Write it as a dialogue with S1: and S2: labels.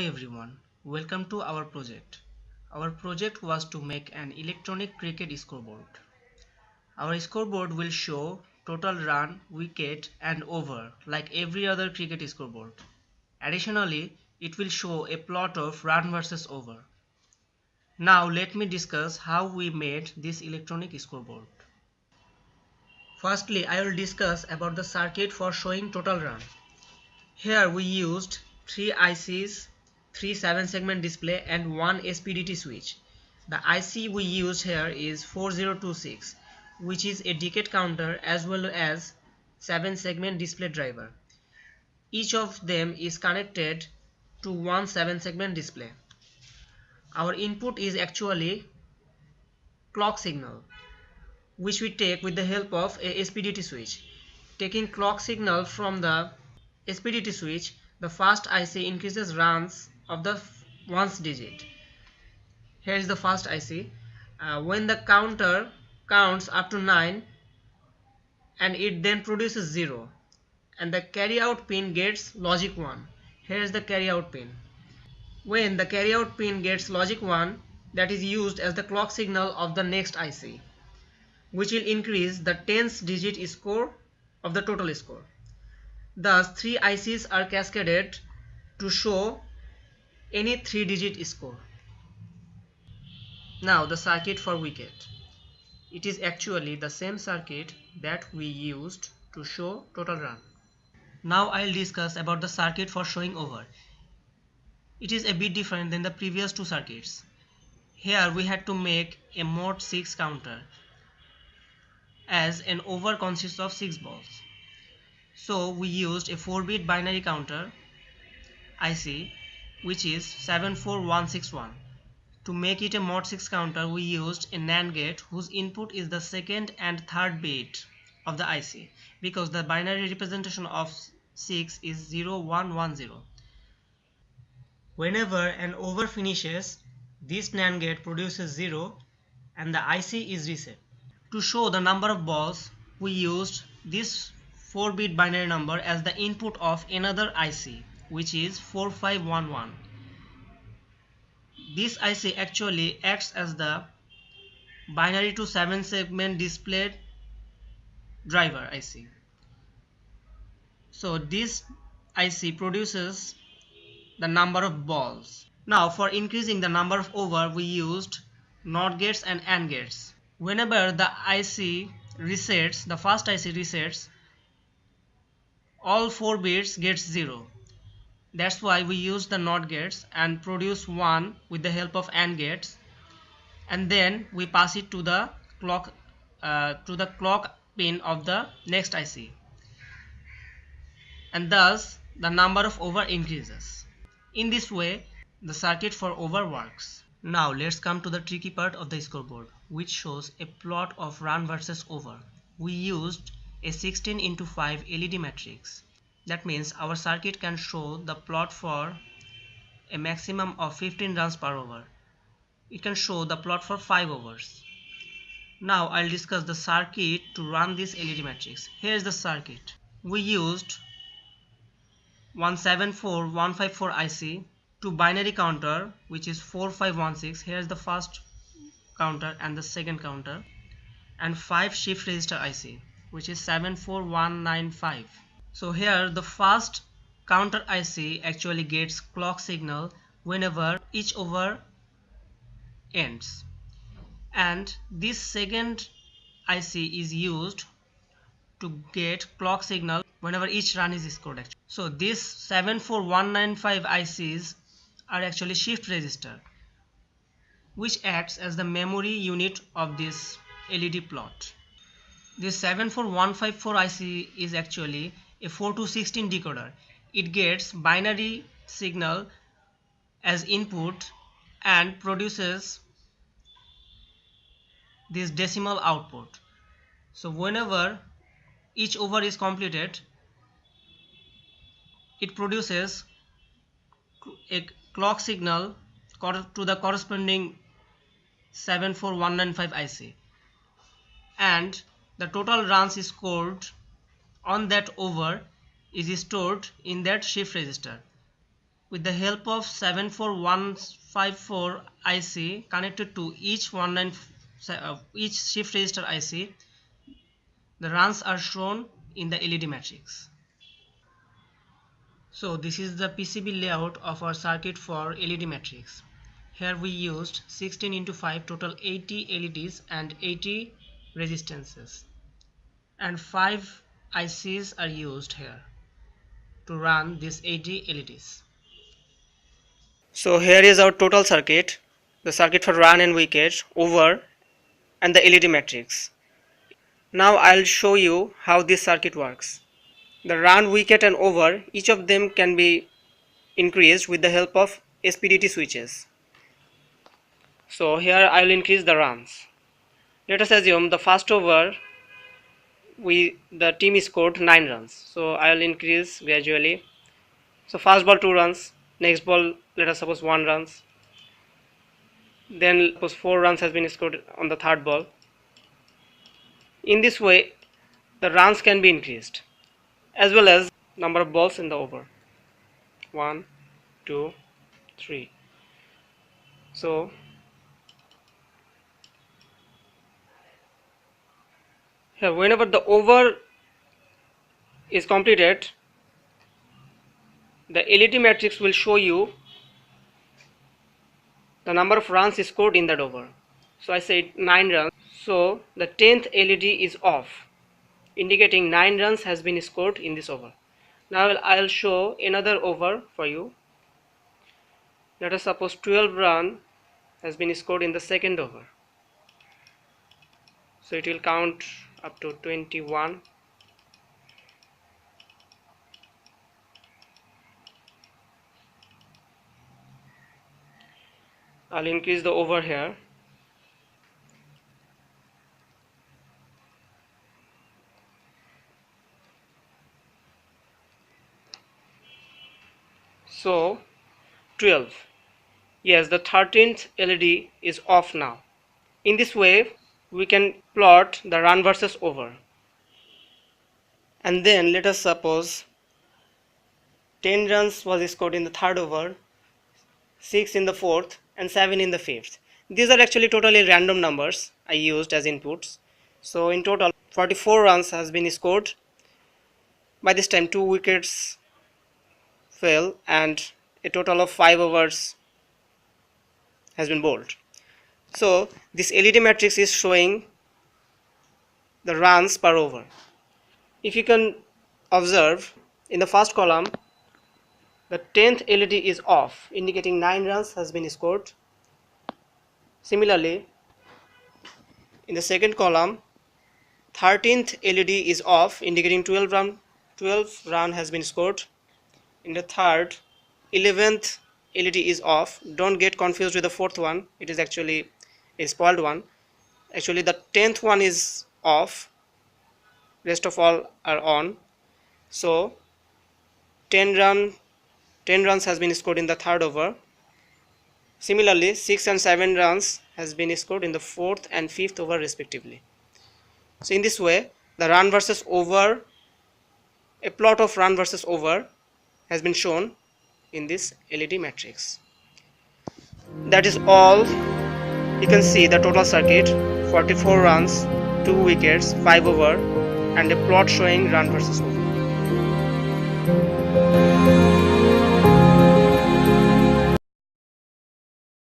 S1: everyone, welcome to our project. Our project was to make an electronic cricket scoreboard. Our scoreboard will show total run, wicket and over like every other cricket scoreboard. Additionally, it will show a plot of run versus over. Now let me discuss how we made this electronic scoreboard. Firstly, I will discuss about the circuit for showing total run. Here we used 3 ICs, 3 7-segment display and 1 SPDT switch. The IC we used here is 4026, which is a decade counter as well as 7-segment display driver. Each of them is connected to one 7-segment display. Our input is actually clock signal, which we take with the help of a SPDT switch. Taking clock signal from the SPDT switch, the first IC increases runs of the ones digit. Here is the first IC. When the counter counts up to 9 and it then produces 0 and the carry out pin gets logic 1. Here is the carry out pin. When the carry out pin gets logic 1, that is used as the clock signal of the next IC, which will increase the tens digit score of the total score. Thus, 3 ICs are cascaded to show any 3-digit score. Now the circuit for wicket. It is actually the same circuit that we used to show total run. Now I'll discuss about the circuit for showing over. It is a bit different than the previous two circuits. Here we had to make a mod 6 counter, as an over consists of 6 balls. So we used a 4-bit binary counter IC, which is 74161. To make it a mod 6 counter, we used a NAND gate whose input is the second and third bit of the IC, because the binary representation of 6 is 0110. Whenever an over finishes, this NAND gate produces 0 and the IC is reset. To show the number of balls, we used this 4-bit binary number as the input of another IC, which is 4511. This IC actually acts as the binary to 7-segment display driver IC. So this IC produces the number of balls. Now for increasing the number of over, we used NOT gates and AND gates. Whenever the IC resets, the first IC resets, all 4 bits gets 0. That's why we use the NOT gates and produce 1 with the help of AND gates, and then we pass it to the clock pin of the next IC, and thus the number of over increases. In this way the circuit for over works. Now let's come to the tricky part of the scoreboard, which shows a plot of run versus over. We used a 16x5 LED matrix. That means our circuit can show the plot for a maximum of 15 runs per over. It can show the plot for 5 overs. Now I'll discuss the circuit to run this LED matrix. Here's the circuit. We used 174154 IC, 2 binary counter which is 4516. Here's the first counter and the second counter, and 5 shift register IC which is 74195. So here the first counter IC actually gets clock signal whenever each over ends, and this second IC is used to get clock signal whenever each run is scored. So these 74195 ICs are actually shift register, which acts as the memory unit of this LED plot. This 74154 IC is actually a 4 to 16 decoder. It gets binary signal as input and produces this decimal output. So whenever each over is completed, it produces a clock signal to the corresponding 74195 IC, and the total runs scored on that over is stored in that shift register. With the help of 74154 IC connected to each shift register IC, the runs are shown in the LED matrix. So this is the PCB layout of our circuit for LED matrix. Here we used 16 into 5, total 80 LEDs and 80 resistances, and 5 ICs are used here to run these 80 LEDs. So here is our total circuit, the circuit for run and wicket, over, and the LED matrix. Now I'll show you how this circuit works. The run, wicket and over, each of them can be increased with the help of SPDT switches. So here I will increase the runs. Let us assume the first over the team scored 9 runs. So I will increase gradually. So first ball 2 runs, next ball let us suppose 1 runs. Then suppose 4 runs has been scored on the third ball. In this way the runs can be increased, as well as number of balls in the over. 1, 2, 3. So here whenever the over is completed, the LED matrix will show you the number of runs scored in that over. So I said 9 runs. So the 10th LED is off, indicating 9 runs has been scored in this over. Now I'll show another over for you. Let us suppose 12 run has been scored in the second over. So it will count up to 21. I'll increase the over here. So 12. Yes, the 13th LED is off now. In this way we can plot the run versus over. And then let us suppose 10 runs was scored in the third over, 6 in the fourth and 7 in the fifth. These are actually totally random numbers I used as inputs. So in total 44 runs has been scored. By this time 2 wickets fell and a total of 5 overs has been bowled. So this LED matrix is showing the runs per over. If you can observe, in the first column the 10th LED is off, indicating 9 runs has been scored. Similarly, in the second column 13th LED is off, indicating 12 run has been scored. In the third, 11th LED is off. Don't get confused with the fourth one, it is actually a spoiled one. Actually the 10th one is off, rest of all are on. So 10 runs has been scored in the third over. Similarly 6 and 7 runs has been scored in the fourth and fifth over respectively. So in this way the run versus over, a plot of run versus over has been shown in this LED matrix. That is all. You can see the total circuit, 44 runs, 2 wickets, 5 over, and a plot showing run versus over.